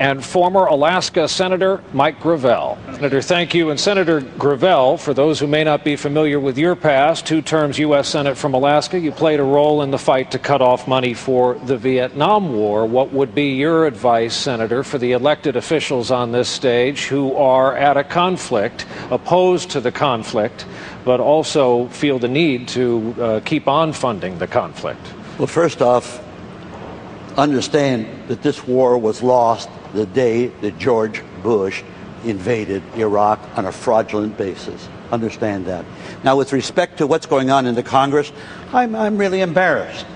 and former Alaska Senator Mike Gravel. Senator, thank you. And Senator Gravel, for those who may not be familiar with your past, 2 terms U.S. Senate from Alaska, you played a role in the fight to cut off money for the Vietnam War. What would be your advice, Senator, for the elected officials on this stage who are at a conflict, opposed to the conflict, but also feel the need to keep on funding the conflict? Well, first off, understand that this war was lost the day that George Bush invaded Iraq on a fraudulent basis. Understand that. Now, with respect to what's going on in the Congress, I'm really embarrassed.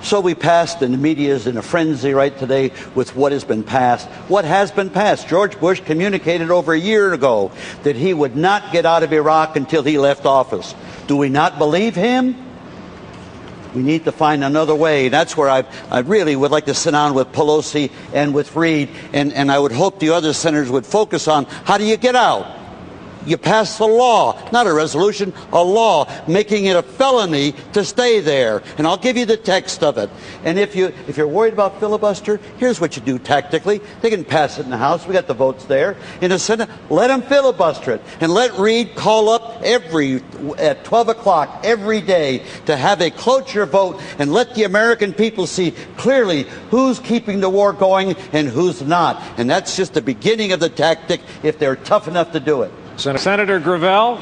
So we passed, and the media is in a frenzy right today with what has been passed. What has been passed? George Bush communicated over a year ago that he would not get out of Iraq until he left office. Do we not believe him? We need to find another way. That's where I really would like to sit down with Pelosi and with Reid, and I would hope the other senators would focus on how do you get out? You pass a law, not a resolution, a law, making it a felony to stay there. And I'll give you the text of it. And if you're worried about filibuster, here's what you do tactically. They can pass it in the House. We got the votes there. In the Senate, let them filibuster it. And let Reid call up at 12 o'clock every day to have a cloture vote and let the American people see clearly who's keeping the war going and who's not. And that's just the beginning of the tactic if they're tough enough to do it. Senator Gravel,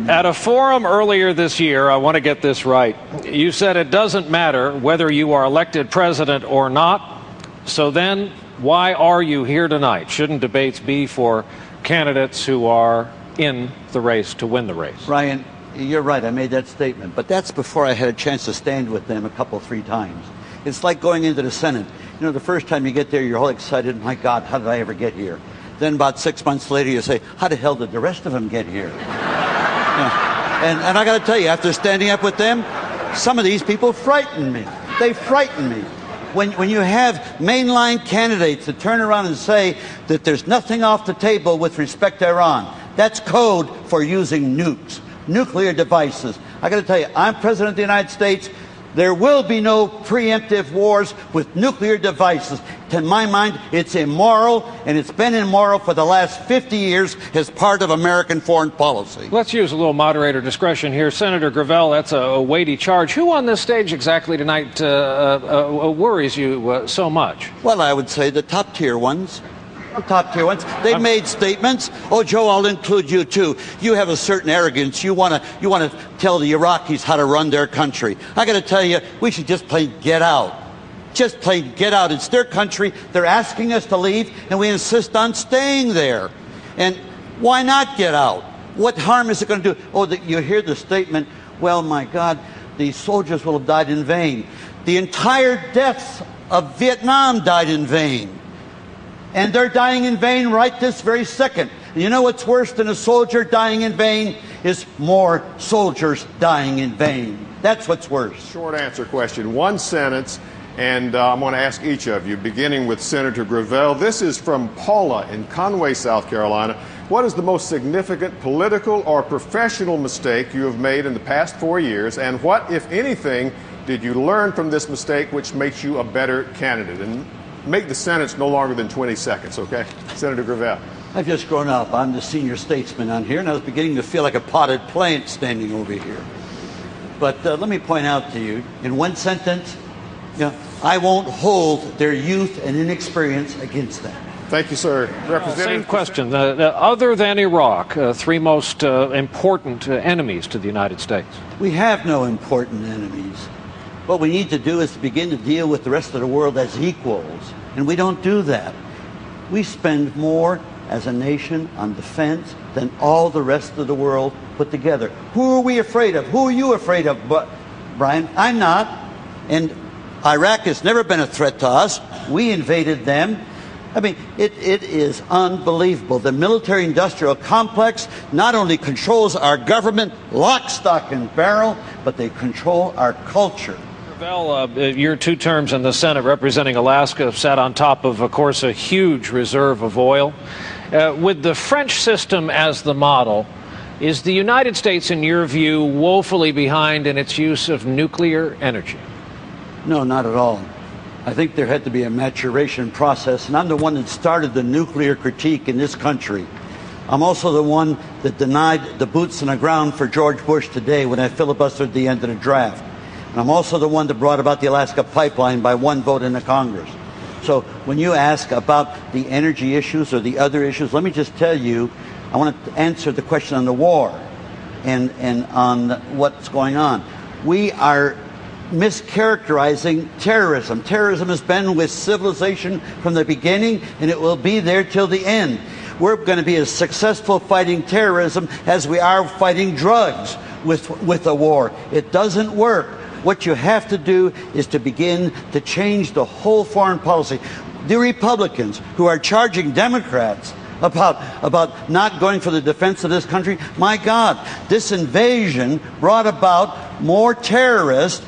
at a forum earlier this year, I want to get this right, you said it doesn't matter whether you are elected president or not. So then why are you here tonight? Shouldn't debates be for candidates who are in the race to win the race? Ryan, you're right. I made that statement. But that's before I had a chance to stand with them three times. It's like going into the Senate. You know, the first time you get there, you're all excited. My God, how did I ever get here? Then about 6 months later, you say, how the hell did the rest of them get here? And I got to tell you, after standing up with them, some of these people frighten me. They frighten me. When you have mainline candidates that turn around and say that there's nothing off the table with respect to Iran, that's code for using nukes, nuclear devices. I got to tell you, I'm President of the United States. There will be no preemptive wars with nuclear devices. To my mind, it's immoral, and it's been immoral for the last 50 years as part of American foreign policy. Let's use a little moderator discretion here. Senator Gravel, that's a weighty charge. Who on this stage exactly tonight worries you so much? Well, I would say the top-tier ones. The top-tier ones. They've made statements. Oh, Joe, I'll include you, too. You have a certain arrogance. You want to tell the Iraqis how to run their country. I got to tell you, we should just plain get out. Just plain get out. It's their country. They're asking us to leave, and we insist on staying there. And why not get out? What harm is it going to do? Oh, you hear the statement, well, my God, the soldiers will have died in vain. The entire deaths of Vietnam died in vain. And they're dying in vain right this very second. And you know what's worse than a soldier dying in vain is more soldiers dying in vain. That's what's worse. Short answer question. One sentence, and I'm going to ask each of you, beginning with Senator Gravel. This is from Paula in Conway, South Carolina. What is the most significant political or professional mistake you have made in the past 4 years? And what, if anything, did you learn from this mistake which makes you a better candidate? And make the sentence no longer than 20 seconds, okay? Senator Gravel. I've just grown up. I'm the senior statesman on here, and I was beginning to feel like a potted plant standing over here. But let me point out to you, in one sentence, I won't hold their youth and inexperience against them. Thank you, sir. Representative. Same question. Other than Iraq, 3 most important enemies to the United States. We have no important enemies. What we need to do is to begin to deal with the rest of the world as equals. And we don't do that. We spend more as a nation on defense than all the rest of the world put together. Who are we afraid of? Who are you afraid of, Brian? I'm not. And Iraq has never been a threat to us. We invaded them. I mean, it is unbelievable. The military-industrial complex not only controls our government, lock, stock, and barrel, but they control our culture. Gravel, your 2 terms in the Senate representing Alaska sat on top of course, a huge reserve of oil. With the French system as the model, is the United States, in your view, woefully behind in its use of nuclear energy? No, not at all. I think there had to be a maturation process, and I'm the one that started the nuclear critique in this country. I'm also the one that denied the boots on the ground for George Bush today when I filibustered the end of the draft. And I'm also the one that brought about the Alaska pipeline by one vote in the Congress. So when you ask about the energy issues or the other issues, let me just tell you, I want to answer the question on the war and on what's going on. We are mischaracterizing terrorism. Terrorism has been with civilization from the beginning, and it will be there till the end. We're going to be as successful fighting terrorism as we are fighting drugs with a war. It doesn't work. What you have to do is to begin to change the whole foreign policy. The Republicans who are charging Democrats about not going for the defense of this country, my God, this invasion brought about more terrorists.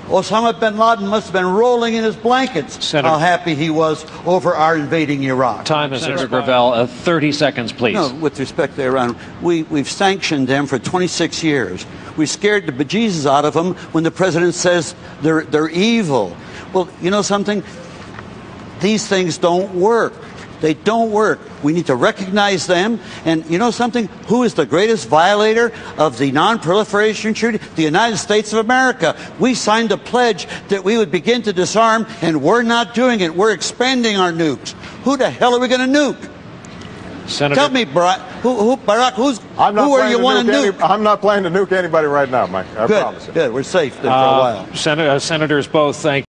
Osama bin Laden must have been rolling in his blankets, how happy he was over our invading Iraq. Time is Senator Gravel, 30 seconds, please. No, with respect to Iran, we've sanctioned them for 26 years. We scared the bejesus out of them when the president says they're evil. Well, you know something? These things don't work. They don't work. We need to recognize them. And you know something? Who is the greatest violator of the Non-Proliferation Treaty? The United States of America. We signed a pledge that we would begin to disarm, and we're not doing it. We're expanding our nukes. Who the hell are we going to nuke? Senator, tell me, Barack, who are you want to nuke? I'm not planning to nuke anybody right now, Mike. I promise you. Good. We're safe then for a while. Senators both, thank you.